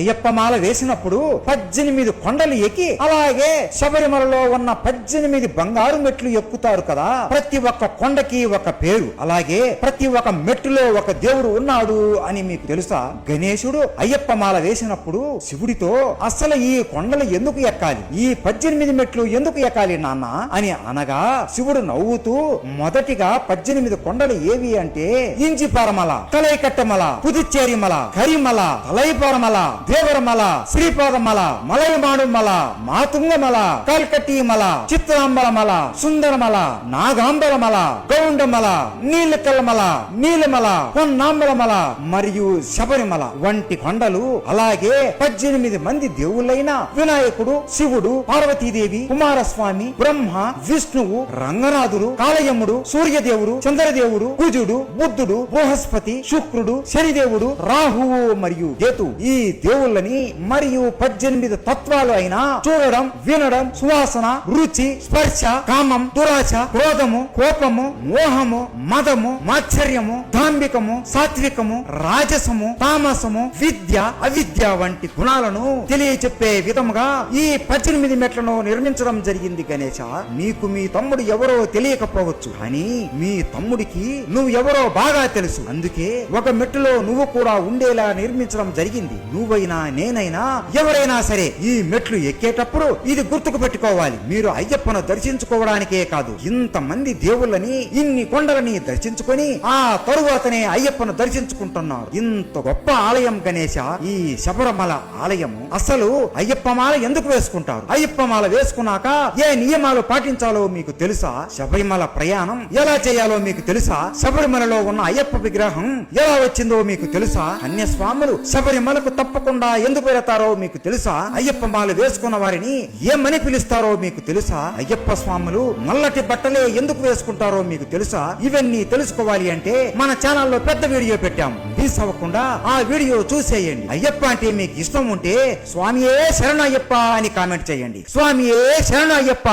అయ్యప్ప మాల వేసినప్పుడు 18 కొండలు ఎక్కి అలాగే శబరిమలలో ఉన్న 18 బంగారు మెట్లు ఎక్కుతారు కదా. ప్రతి ఒక్క కొండకి ఒక పేరు, అలాగే ప్రతి ఒక్క మెట్టులో ఒక దేవుడు ఉన్నాడు అని మీకు తెలుసా? గణేశుడు అయ్యప్ప మాల వేసినప్పుడు శివుడితో అసలు ఈ కొండలు ఎందుకు ఎక్కాలి, ఈ 18 మెట్లు ఎందుకు ఎక్కాలి నాన్న అని అనగా శివుడు నవ్వుతూ మొదటిగా 18 కొండలు ఏవి అంటే ఇంజిపారమల, కలైకట్టమల, పుదుచ్చేరిమల, కరిమల, తలైపారమల, దేవరమల, శ్రీపాదమల, మలయమాడుమల, మాతుంగమల, కల్కట్టిమల, చిత్రాంబరమల, సుందరమల, నాగాంబరమల, గౌండమల, నీలకల్లమల, నీలమల, పొన్నాంబరమల మరియు శబరిమల వంటి కొండలు, అలాగే 18 మంది దేవుళ్ళైన వినాయకుడు, శివుడు, పార్వతీదేవి, కుమారస్వామి, బ్రహ్మ, విష్ణువు, రంగనాథుడు, కాళయముడు, సూర్యదేవుడు, చంద్రదేవుడు, కుజుడు, బుద్ధుడు, బృహస్పతి, శుక్రుడు, శనిదేవుడు, రాహువు మరియు కేతు ఈ దేవుళ్ళని మరియు 18 తత్వాలు అయిన చూడడం, వినడం, సువాసన, రుచి, స్పర్శ, కామం, దురాశ, క్రోధము, కోపము, మోహము, మదము, మాత్సర్యము, దాంభికము, సాత్వికము, రాజసము, తామసము, విద్య, అవిద్య వంటి గుణాలను తెలియచెప్పే విధముగా ఈ 18 మెట్లను నిర్మించడం జరిగింది. గణేశ, నీకు మీ తమ్ముడు ఎవరో తెలియకపోవచ్చు, కానీ మీ తమ్ముడికి నువ్వు ఎవరో బాగా తెలుసు. అందుకే ఒక మెట్టులో నువ్వు కూడా ఉండేలా నిర్మించడం జరిగింది. నువ్వైనా నేనైనా ఎవరైనా సరే ఈ మెట్లు ఎక్కేటప్పుడు ఇది గుర్తుకు పెట్టుకోవాలి. మీరు అయ్యప్పను దర్శించుకోవడానికే కాదు, ఇంతమంది దేవుళ్ళని, ఇన్ని కొండలని దర్శించుకొని ఆ తరువాతనే అయ్యప్పను దర్శించుకుంటున్నారు. ఇంత గొప్ప ఆలయం గణేశ ఈ శబరిమల ఆలయము. అసలు అయ్యప్ప మాల ఎందుకు వేసుకుంటారు? అయ్యప్ప మాల వేసుకున్నాక ఏ నియమాలు పాటించాలో మీకు తెలుసా? శబరిమల ప్రయాణం ఎలా చేయాలో మీకు తెలుసా? శబరిమలలో ఉన్న అయ్యప్ప విగ్రహం ఎలా వచ్చిందో మీకు తెలుసా? అన్యస్వాములు శబరిమలకు తప్పకుండా ఎందుకు వెళతారో మీకు తెలుసా? అయ్యప్ప మాల వేసుకున్న వారిని ఏమని పిలుస్తారో మీకు తెలుసా? అయ్యప్ప స్వాములు నల్లటి బట్టలే ఎందుకు వేసుకుంటారో మీకు తెలుసా? ఇవన్నీ తెలుసుకోవాలి అంటే మన ఛానల్లో పెద్ద వీడియో పెట్టాము, మిస్ అవ్వకుండా ఆ వీడియో చూసేయండి. అయ్యప్ప అంటే మీకు ఇష్టం ఉంటే స్వామియే శరణయ్యప్ప అని కామెంట్ చేయండి. స్వామియే శరణయ్యప్ప.